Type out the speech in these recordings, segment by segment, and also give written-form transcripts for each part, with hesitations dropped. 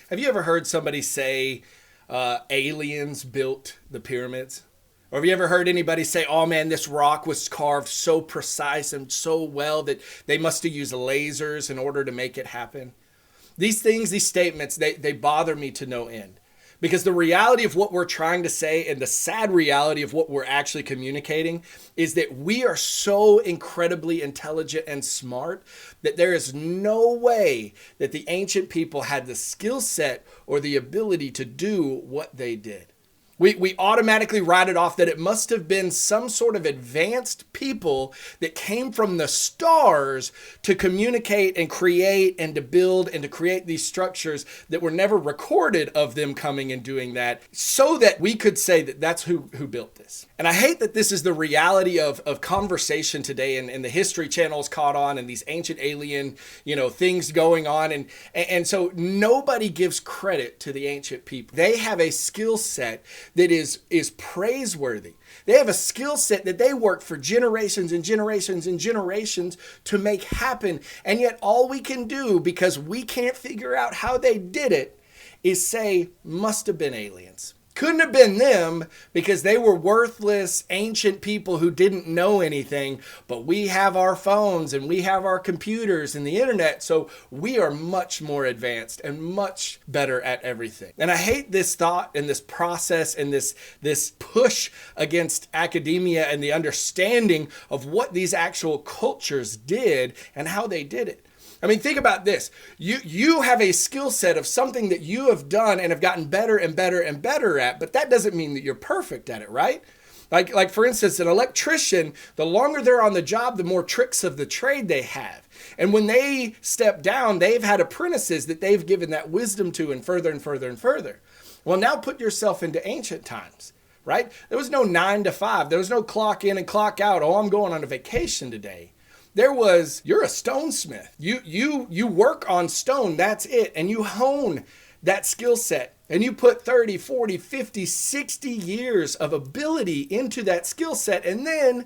Have you ever heard somebody say aliens built the pyramids? Or have you ever heard anybody say, oh man, this rock was carved so precise and so well that they must have used lasers in order to make it happen? These things, these statements, they bother me to no end. Because the reality of what we're trying to say and the sad reality of what we're actually communicating is that we are so incredibly intelligent and smart that there is no way that the ancient people had the skill set or the ability to do what they did. We automatically write it off that it must have been some sort of advanced people that came from the stars to communicate and create and to build and to create these structures that were never recorded of them coming and doing that, so that we could say that that's who built this. And I hate that this is the reality of conversation today, and the History Channel's caught on, and these ancient alien, things going on. And so nobody gives credit to the ancient people. They have a skill set that is praiseworthy. They have a skill set that they work for generations and generations and generations to make happen. And yet all we can do, because we can't figure out how they did it, is say, must have been aliens. Couldn't have been them because they were worthless ancient people who didn't know anything. But we have our phones and we have our computers and the internet, so we are much more advanced and much better at everything. And I hate this thought and this process and this push against academia and the understanding of what these actual cultures did and how they did it. I mean, think about this. You have a skill set of something that you have done and have gotten better and better and better at, but that doesn't mean that you're perfect at it, right? Like for instance, an electrician, the longer they're on the job, the more tricks of the trade they have. And when they step down, they've had apprentices that they've given that wisdom to, and further and further and further. Well, now put yourself into ancient times, right? There was no 9 to 5. There was no clock in and clock out. Oh, I'm going on a vacation today. There was, you're a stonesmith. You work on stone, that's it. And you hone that skill set. And you put 30, 40, 50, 60 years of ability into that skill set. And then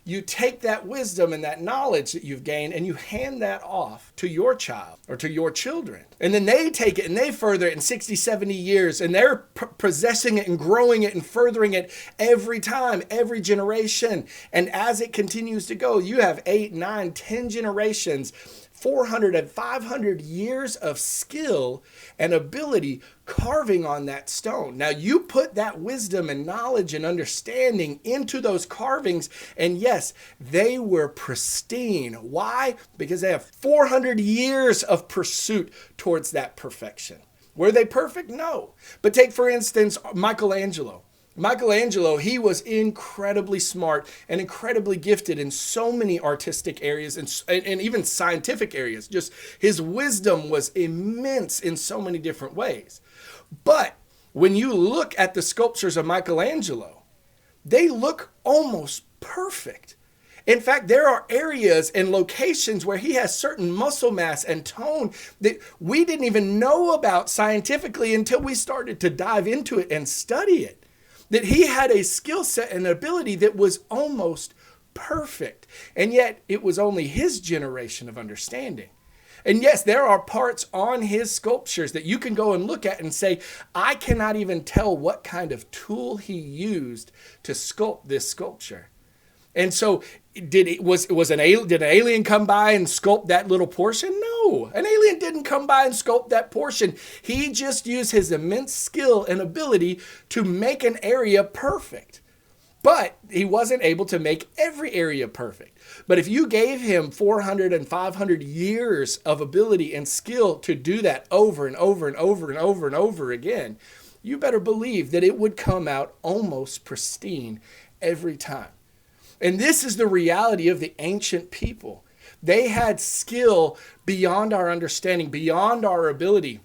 you take that wisdom and that knowledge that you've gained and you hand that off to your child or to your children. And then they take it and they further it in 60, 70 years, and they're possessing it and growing it and furthering it every time, every generation. And as it continues to go, you have 8, 9, 10 generations, 400 and 500 years of skill and ability carving on that stone. Now you put that wisdom and knowledge and understanding into those carvings, and yes, they were pristine. Why? Because they have 400 years of pursuit towards that perfection. Were they perfect? No. But take, for instance, Michelangelo. Michelangelo, he was incredibly smart and incredibly gifted in so many artistic areas and even scientific areas. Just his wisdom was immense in so many different ways. But when you look at the sculptures of Michelangelo, they look almost perfect. In fact, there are areas and locations where he has certain muscle mass and tone that we didn't even know about scientifically until we started to dive into it and study it. That he had a skill set and ability that was almost perfect. And yet it was only his generation of understanding. And yes, there are parts on his sculptures that you can go and look at and say, I cannot even tell what kind of tool he used to sculpt this sculpture. And so did an alien come by and sculpt that little portion? No, an alien didn't come by and sculpt that portion. He just used his immense skill and ability to make an area perfect. But he wasn't able to make every area perfect. But if you gave him 400 and 500 years of ability and skill to do that over and over and over and over and over again, you better believe that it would come out almost pristine every time. And this is the reality of the ancient people. They had skill beyond our understanding, beyond our ability.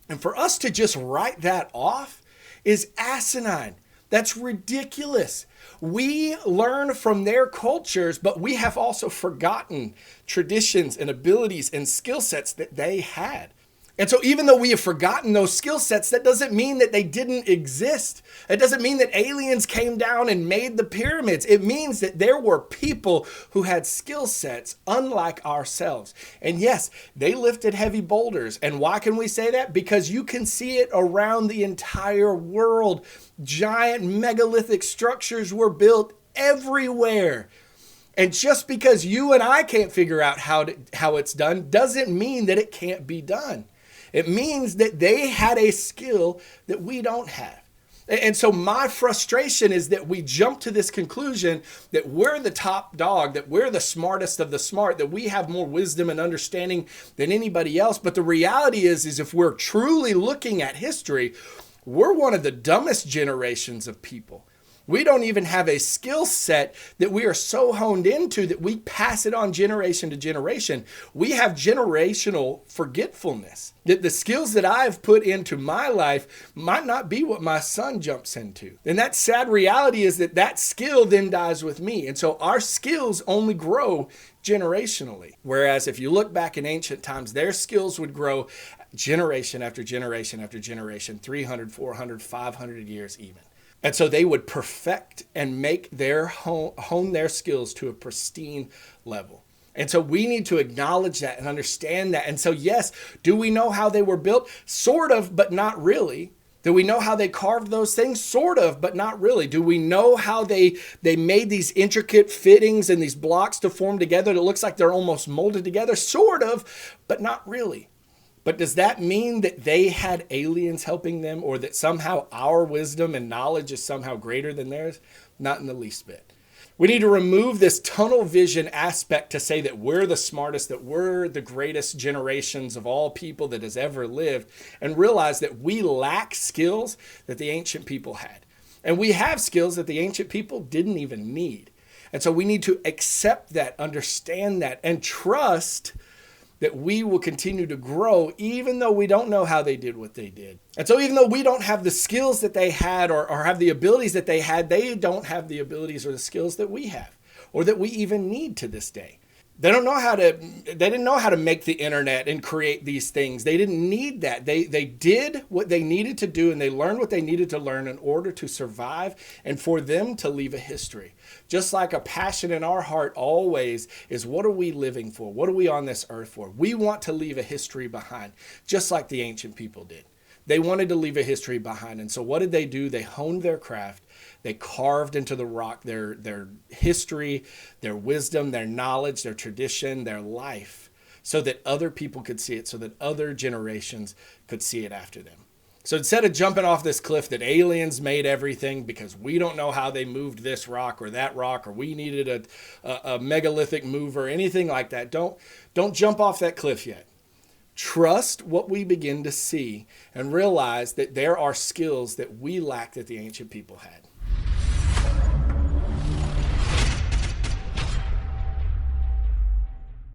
And for us to just write that off is asinine. That's ridiculous. We learn from their cultures, but we have also forgotten traditions and abilities and skill sets that they had. And so even though we have forgotten those skill sets, that doesn't mean that they didn't exist. It doesn't mean that aliens came down and made the pyramids. It means that there were people who had skill sets unlike ourselves. And yes, they lifted heavy boulders. And why can we say that? Because you can see it around the entire world. Giant megalithic structures were built everywhere. And just because you and I can't figure out how it's done doesn't mean that it can't be done. It means that they had a skill that we don't have. And so my frustration is that we jump to this conclusion that we're the top dog, that we're the smartest of the smart, that we have more wisdom and understanding than anybody else. But the reality is if we're truly looking at history, we're one of the dumbest generations of people. We don't even have a skill set that we are so honed into that we pass it on generation to generation. We have generational forgetfulness. That the skills that I've put into my life might not be what my son jumps into. And that sad reality is that skill then dies with me. And so our skills only grow generationally. Whereas if you look back in ancient times, their skills would grow generation after generation after generation, 300, 400, 500 years even. And so they would perfect and make hone their skills to a pristine level. And so we need to acknowledge that and understand that. And so, yes, do we know how they were built? Sort of, but not really. Do we know how they carved those things? Sort of, but not really. Do we know how they made these intricate fittings and these blocks to form together that looks like they're almost molded together? Sort of, but not really. But does that mean that they had aliens helping them, or that somehow our wisdom and knowledge is somehow greater than theirs? Not in the least bit. We need to remove this tunnel vision aspect to say that we're the smartest, that we're the greatest generations of all people that has ever lived, and realize that we lack skills that the ancient people had. And we have skills that the ancient people didn't even need. And so we need to accept that, understand that, and trust that we will continue to grow even though we don't know how they did what they did. And so even though we don't have the skills that they had or have the abilities that they had, they don't have the abilities or the skills that we have or that we even need to this day. They didn't know how to make the internet and create these things. They didn't need that. They did what they needed to do, and they learned what they needed to learn in order to survive and for them to leave a history. Just like a passion in our heart always is, what are we living for? What are we on this earth for? We want to leave a history behind, just like the ancient people did. They wanted to leave a history behind. And so what did they do? They honed their craft. They carved into the rock their history, their wisdom, their knowledge, their tradition, their life, so that other people could see it, so that other generations could see it after them. So instead of jumping off this cliff that aliens made everything because we don't know how they moved this rock or we needed a megalithic move or anything like that, don't jump off that cliff yet. Trust what we begin to see and realize that there are skills that we lack that the ancient people had.